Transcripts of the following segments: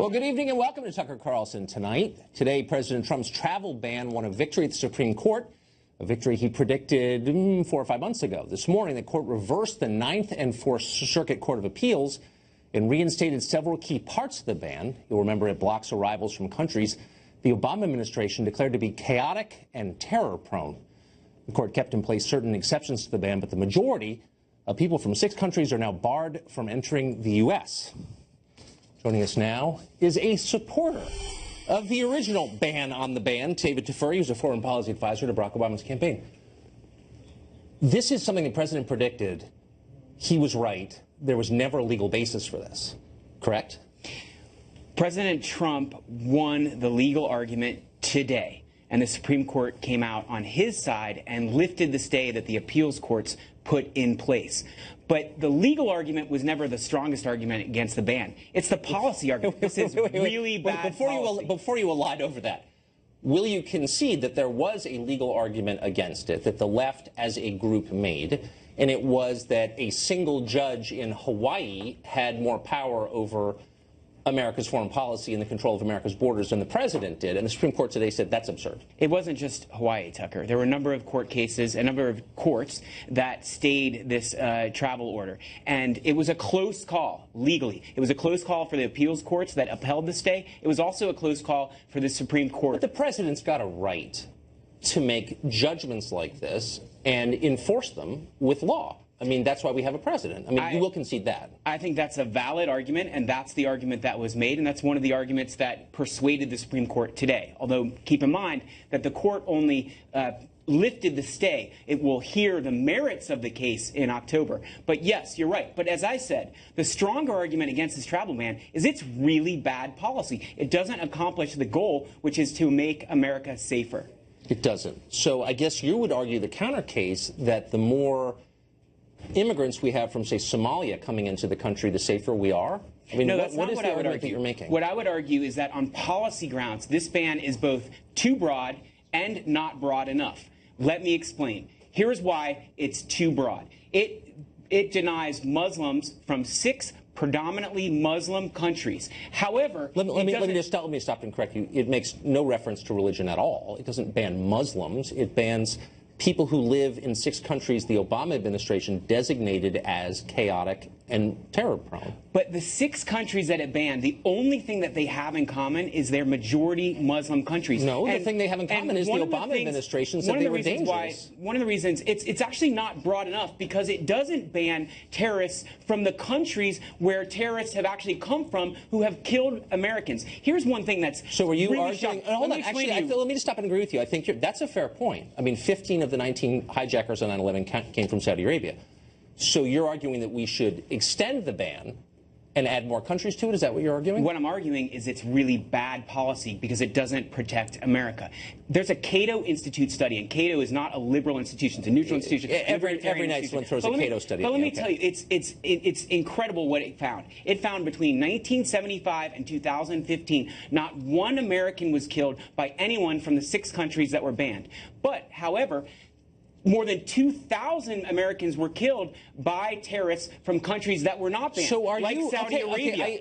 Well, good evening and welcome to Tucker Carlson tonight. Today, President Trump's travel ban won a victory at the Supreme Court, a victory he predicted 4 or 5 months ago. This morning, the court reversed the Ninth and Fourth Circuit Court of Appeals and reinstated several key parts of the ban. You'll remember it blocks arrivals from countries the Obama administration declared to be chaotic and terror-prone. The court kept in place certain exceptions to the ban, but the majority of people from 6 countries are now barred from entering the U.S. Joining us now is a supporter of the original ban on the ban, David Tafuri, who's a foreign policy advisor to Barack Obama's campaign. This is something the president predicted. He was right. There was never a legal basis for this, correct? President Trump won the legal argument today, and the Supreme Court came out on his side and lifted the stay that the appeals courts put in place. But the legal argument was never the strongest argument against the ban. It's the policy argument. This is really bad policy. Before you elide over that, will you concede that there was a legal argument against it, that the left as a group made, and it was that a single judge in Hawaii had more power over America's foreign policy and the control of America's borders than the president did, and the Supreme Court today said that's absurd? It wasn't just Hawaii, Tucker. There were a number of court cases, a number of courts that stayed this travel order, and it was a close call legally. It was a close call for the appeals courts that upheld the stay. It was also a close call for the Supreme Court. But the president's got a right to make judgments like this and enforce them with law. I mean, that's why we have a president. I mean, you will concede that. I think that's a valid argument, and that's the argument that was made, and that's one of the arguments that persuaded the Supreme Court today. Although, keep in mind that the court only lifted the stay. It will hear the merits of the case in October. But yes, you're right. But as I said, the stronger argument against this travel ban is it's really bad policy. It doesn't accomplish the goal, which is to make America safer. It doesn't. So I guess you would argue the counter case that the more immigrants we have from, say, Somalia coming into the country, the safer we are? I mean, no, that's what not is what the I would argument that argue. you're making? What I would argue is that on policy grounds, this ban is both too broad and not broad enough. Let me explain. Here's why it's too broad. It denies Muslims from 6 predominantly Muslim countries. However, let me stop and correct you. It makes no reference to religion at all. It doesn't ban Muslims. It bans people who live in 6 countries the Obama administration designated as chaotic and terror-prone. But the 6 countries that it banned, the only thing that they have in common is they're majority Muslim countries. No, the thing they have in common is the Obama administration said they were dangerous. One of the reasons it's actually not broad enough because it doesn't ban terrorists from the countries where terrorists have actually come from who have killed Americans. Here's one thing that's So are you really arguing? Hold on. Actually, let me just stop and agree with you. I think that's a fair point. I mean, 15 of the 19 hijackers on 9/11 came from Saudi Arabia. So you're arguing that we should extend the ban and add more countries to it? Is that what you're arguing? What I'm arguing is it's really bad policy because it doesn't protect America. There's a Cato Institute study, and Cato is not a liberal institution. It's a neutral institution. Every night someone throws a Cato study. But let me tell you, it's incredible what it found. It found between 1975 and 2015, not one American was killed by anyone from the 6 countries that were banned. But, however, more than 2,000 Americans were killed by terrorists from countries that were not banned, so are like you, Saudi Arabia.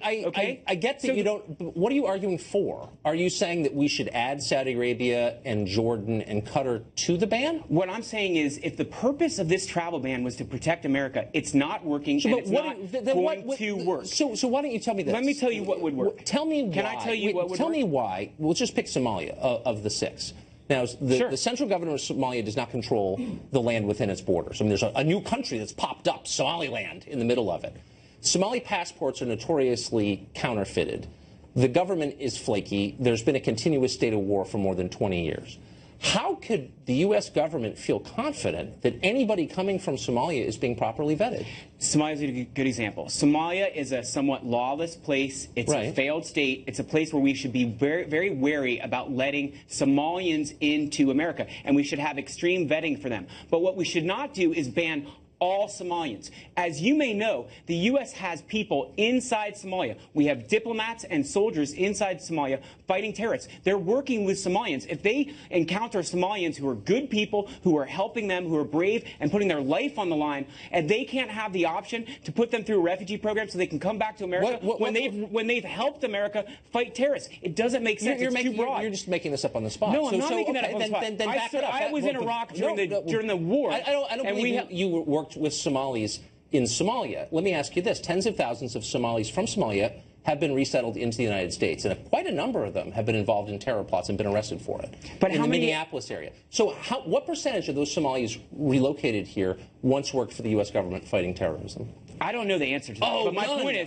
I get that you don't. What are you arguing for? Are you saying that we should add Saudi Arabia and Jordan and Qatar to the ban? What I'm saying is, if the purpose of this travel ban was to protect America, it's not working, and it's not going to work. So why don't you tell me this? Let me tell you what would work. Tell me why. Can I tell you what would work? Tell me why. We'll just pick Somalia of the 6. Now, the central government of Somalia does not control the land within its borders. I mean, there's a new country that's popped up, Somaliland, in the middle of it. Somali passports are notoriously counterfeited. The government is flaky. There's been a continuous state of war for more than 20 years. How could the U.S. government feel confident that anybody coming from Somalia is being properly vetted? Somalia is a good example. Somalia is a somewhat lawless place. It's a failed state. It's a place where we should be very, very wary about letting Somalians into America, and we should have extreme vetting for them. But what we should not do is ban all Somalians. As you may know, the U.S. has people inside Somalia. We have diplomats and soldiers inside Somalia fighting terrorists. They're working with Somalians. If they encounter Somalians who are good people, who are helping them, who are brave and putting their life on the line, and they can't have the option to put them through a refugee program so they can come back to America when they've helped America fight terrorists, it doesn't make sense. It's too broad. You're just making this up on the spot. No, I'm not making that up on the spot. Then back it up. I was in Iraq during the war. I don't believe you worked with Somalis in Somalia. Let me ask you this. Tens of thousands of Somalis from Somalia have been resettled into the United States, and quite a number of them have been involved in terror plots and been arrested for it. But in the Minneapolis area. So what percentage of those Somalis relocated here once worked for the U.S. government fighting terrorism? I don't know the answer to that. Oh, but my point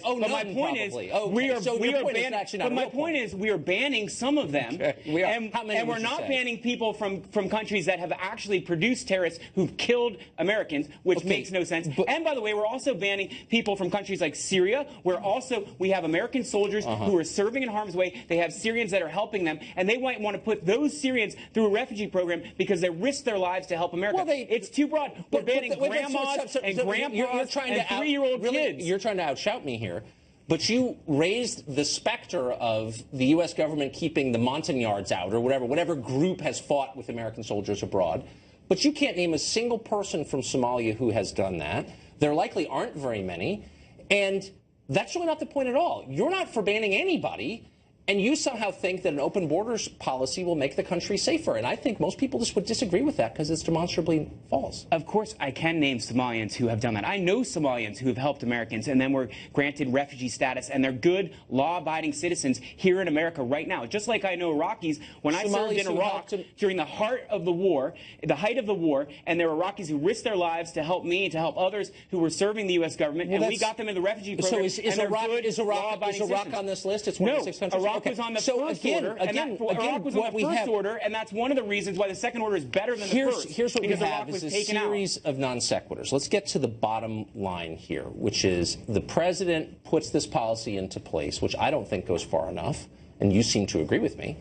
is, we are banning some of them, and we're not banning people from countries that have actually produced terrorists who've killed Americans, which makes no sense. And by the way, we're also banning people from countries like Syria, where also we have American soldiers who are serving in harm's way. They have Syrians that are helping them, and they might want to put those Syrians through a refugee program because they risk their lives to help America. It's too broad. We're banning grandmas and grandpas and 3-year-old kids. You're trying to outshout me here, but you raised the specter of the U.S. government keeping the Montagnards out or whatever group has fought with American soldiers abroad. But you can't name a single person from Somalia who has done that. There likely aren't very many. And that's really not the point at all. You're not for banning anybody. And you somehow think that an open borders policy will make the country safer. And I think most people just would disagree with that because it's demonstrably false. Of course, I can name Somalians who have done that. I know Somalians who have helped Americans and then were granted refugee status, and they're good, law-abiding citizens here in America right now. Just like I know Iraqis, when I served in Iraq during the heart of the war, the height of the war, and there were Iraqis who risked their lives to help me and to help others who were serving the U.S. government, and we got them in the refugee program. So is Iraq on this list? It's one of the 6 countries. Iraq was on the first order, Iraq was on the first order, and that's one of the reasons why the second order is better than the first. Here's what we have is a series of non sequiturs. Let's get to the bottom line here, which is the president puts this policy into place, which I don't think goes far enough, and you seem to agree with me.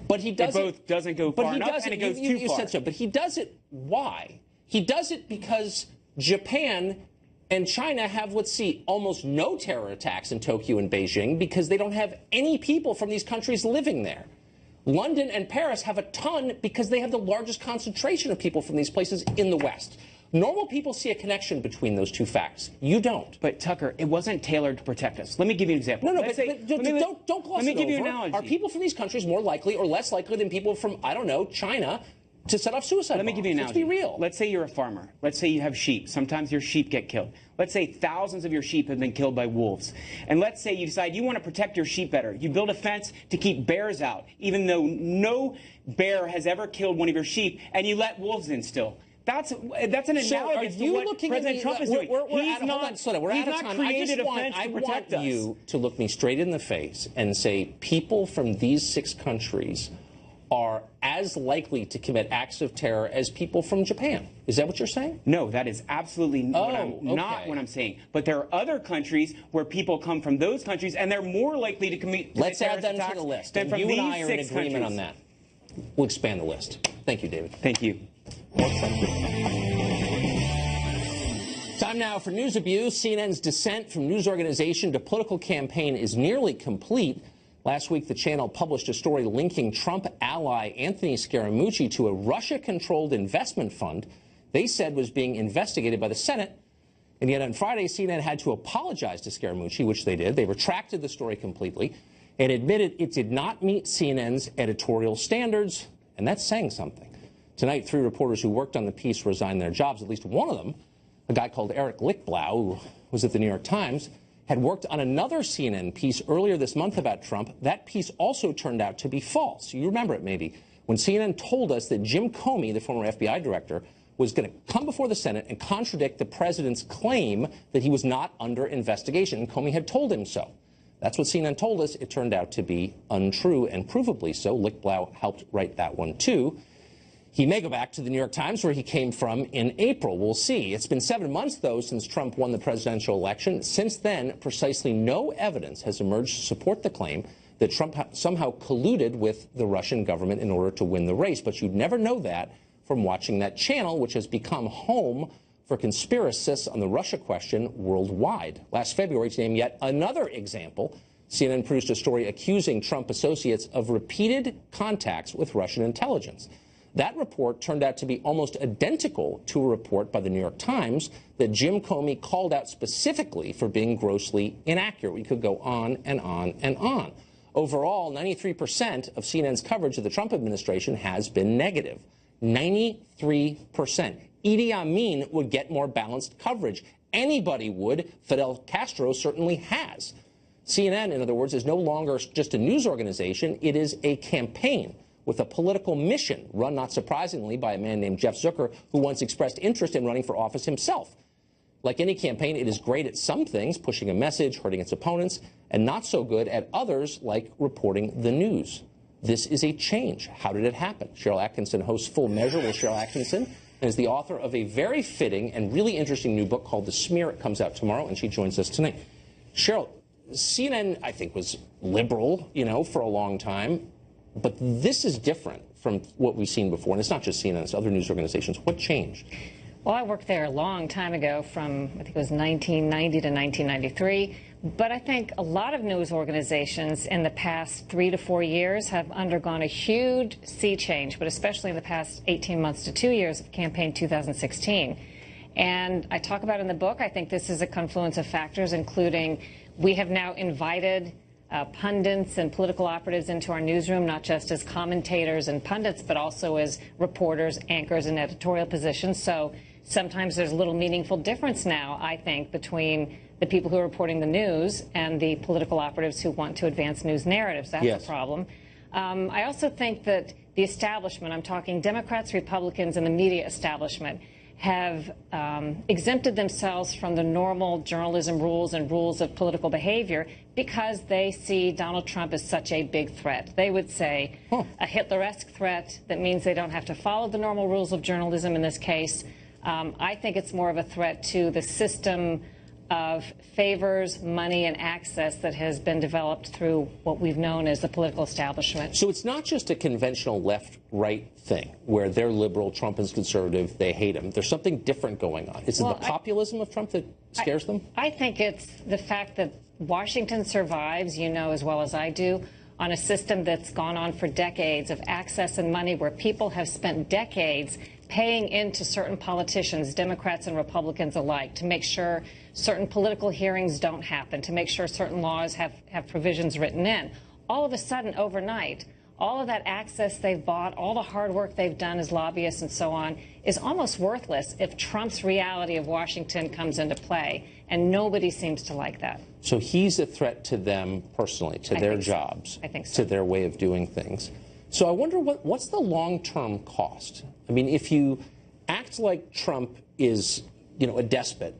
But he does it both doesn't go far enough, and it goes too far. You said so, but he does it. Why? He does it because Japan and China have, let's see, almost no terror attacks in Tokyo and Beijing because they don't have any people from these countries living there. London and Paris have a ton because they have the largest concentration of people from these places in the West. Normal people see a connection between those two facts. You don't. But, Tucker, it wasn't tailored to protect us. Let me give you an example. No, but don't gloss it over. Let me give you an analogy. Are people from these countries more likely or less likely than people from, I don't know, China to set off suicide bombs? Let me give you an analogy. Let's be real. Let's say you're a farmer. Let's say you have sheep. Sometimes your sheep get killed. Let's say thousands of your sheep have been killed by wolves. And let's say you decide you want to protect your sheep better. You build a fence to keep bears out, even though no bear has ever killed one of your sheep, and you let wolves in still. That's an analogous to what President Trump is doing. He's not created a fence to protect us. I want you to look me straight in the face and say people from these 6 countries are as likely to commit acts of terror as people from Japan. Is that what you're saying? No, that is absolutely not what I'm saying. But there are other countries where people come from those countries, and they're more likely to commit Let's add them to the list. Than from you these and I are in 6 agreement countries. on that. We'll expand the list. Thank you, David. Thank you. Time now for news abuse. CNN's descent from news organization to political campaign is nearly complete. Last week, the channel published a story linking Trump ally Anthony Scaramucci to a Russia-controlled investment fund they said was being investigated by the Senate. And yet on Friday, CNN had to apologize to Scaramucci, which they did. They retracted the story completely and admitted it did not meet CNN's editorial standards, and that's saying something. Tonight, 3 reporters who worked on the piece resigned their jobs. At least one of them, a guy called Eric Lichtblau, who was at the New York Times, had worked on another CNN piece earlier this month about Trump. That piece also turned out to be false. You remember it maybe, when CNN told us that Jim Comey, the former FBI director, was going to come before the Senate and contradict the president's claim that he was not under investigation. And Comey had told him so. That's what CNN told us. It turned out to be untrue, and provably so. Lichtblau helped write that one, too. He may go back to the New York Times, where he came from in April. We'll see. It's been 7 months, though, since Trump won the presidential election. Since then, precisely no evidence has emerged to support the claim that Trump somehow colluded with the Russian government in order to win the race. But you'd never know that from watching that channel, which has become home for conspiracists on the Russia question worldwide. Last February, to name yet another example, CNN produced a story accusing Trump associates of repeated contacts with Russian intelligence. That report turned out to be almost identical to a report by the New York Times that Jim Comey called out specifically for being grossly inaccurate. We could go on and on and on. Overall, 93% of CNN's coverage of the Trump administration has been negative. 93%. Idi Amin would get more balanced coverage. Anybody would. Fidel Castro certainly has. CNN, in other words, is no longer just a news organization. It is a campaign with a political mission run, not surprisingly, by a man named Jeff Zucker, who once expressed interest in running for office himself. Like any campaign, it is great at some things, pushing a message, hurting its opponents, and not so good at others, like reporting the news. This is a change. How did it happen? Cheryl Atkinson hosts Full Measure with Cheryl Atkinson and is the author of a very fitting and really interesting new book called The Smear. It comes out tomorrow, and she joins us tonight. Cheryl, CNN, I think, was liberal, for a long time. But this is different from what we've seen before. And it's not just CNN, it's other news organizations. What changed? Well, I worked there a long time ago from, I think it was 1990 to 1993. But I think a lot of news organizations in the past 3 to 4 years have undergone a huge sea change, but especially in the past 18 months to 2 years of campaign 2016. And I talk about in the book, I think this is a confluence of factors, including we have now invited pundits and political operatives into our newsroom, not just as commentators and pundits, but also as reporters, anchors, and editorial positions. So sometimes there's a little meaningful difference now, I think, between the people who are reporting the news and the political operatives who want to advance news narratives. That's Yes. a problem. I also think that the establishment, I'm talking Democrats, Republicans, and the media establishment, have exempted themselves from the normal journalism rules and rules of political behavior because they see Donald Trump as such a big threat. They would say a Hitler-esque threat that means they don't have to follow the normal rules of journalism in this case. I think it's more of a threat to the system of favors, money, and access that has been developed through what we've known as the political establishment. So it's not just a conventional left-right thing where they're liberal, Trump is conservative, they hate him. There's something different going on. Is it the populism of Trump that scares them? I think it's the fact that Washington survives, as well as I do, on a system that's gone on for decades of access and money where people have spent decades paying into certain politicians, Democrats and Republicans alike, to make sure certain political hearings don't happen, to make sure certain laws have provisions written in. All of a sudden, overnight, all of that access they've bought, all the hard work they've done as lobbyists and so on, is almost worthless if Trump's reality of Washington comes into play, and nobody seems to like that. So he's a threat to them personally, to their jobs, I think so. to their way of doing things. So I wonder what's the long-term cost? I mean, if you act like Trump is, a despot,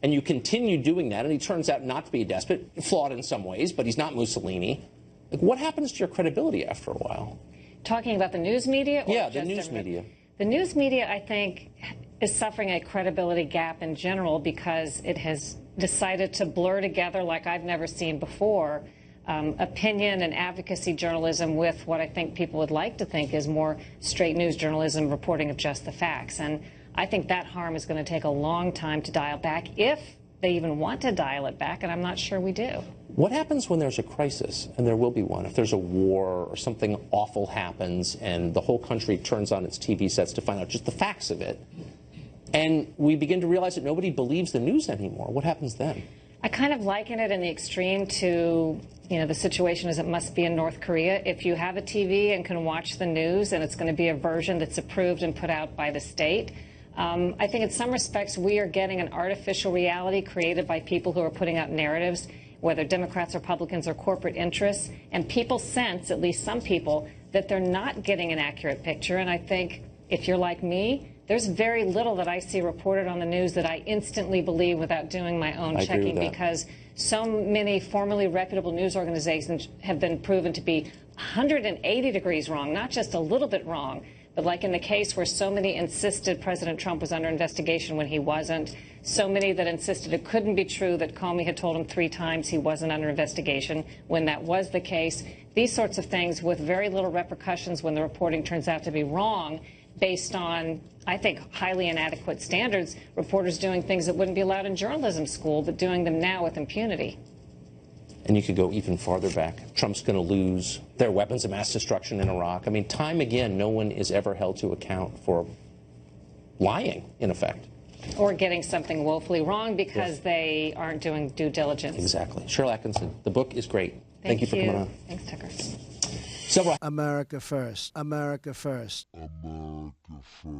and you continue doing that, and he turns out not to be a despot, flawed in some ways, but he's not Mussolini, what happens to your credibility after a while? Talking about the news media? Or Yeah, the news media. The news media, I think, is suffering a credibility gap in general because it has decided to blur together, like I've never seen before, opinion and advocacy journalism with what I think people would like to think is more straight news journalism, reporting of just the facts. And I think that harm is going to take a long time to dial back, if they even want to dial it back, and I'm not sure we do. What happens when there's a crisis, and there will be one, if there's a war or something awful happens and the whole country turns on its TV sets to find out just the facts of it, and we begin to realize that nobody believes the news anymore? What happens then? I kind of liken it in the extreme to, the situation as it must be in North Korea. If you have a TV and can watch the news and it's going to be a version that's approved and put out by the state, I think in some respects we are getting an artificial reality created by people who are putting out narratives, whether Democrats, Republicans, or corporate interests, and people sense, at least some people, that they're not getting an accurate picture. And I think if you're like me, there's very little that I see reported on the news that I instantly believe without doing my own checking, because so many formerly reputable news organizations have been proven to be 180 degrees wrong, not just a little bit wrong, but like in the case where so many insisted President Trump was under investigation when he wasn't, so many that insisted it couldn't be true that Comey had told him 3 times he wasn't under investigation when that was the case. These sorts of things with very little repercussions when the reporting turns out to be wrong based on, I think, highly inadequate standards, reporters doing things that wouldn't be allowed in journalism school, but doing them now with impunity. And you could go even farther back. Trump's going to lose their weapons of mass destruction in Iraq. I mean, time again, no one is ever held to account for lying, in effect. Or getting something woefully wrong because they aren't doing due diligence. Exactly. Cheryl Atkinson, the book is great. Thank you for coming on. Thanks, Tucker. Several America first. America first. America first.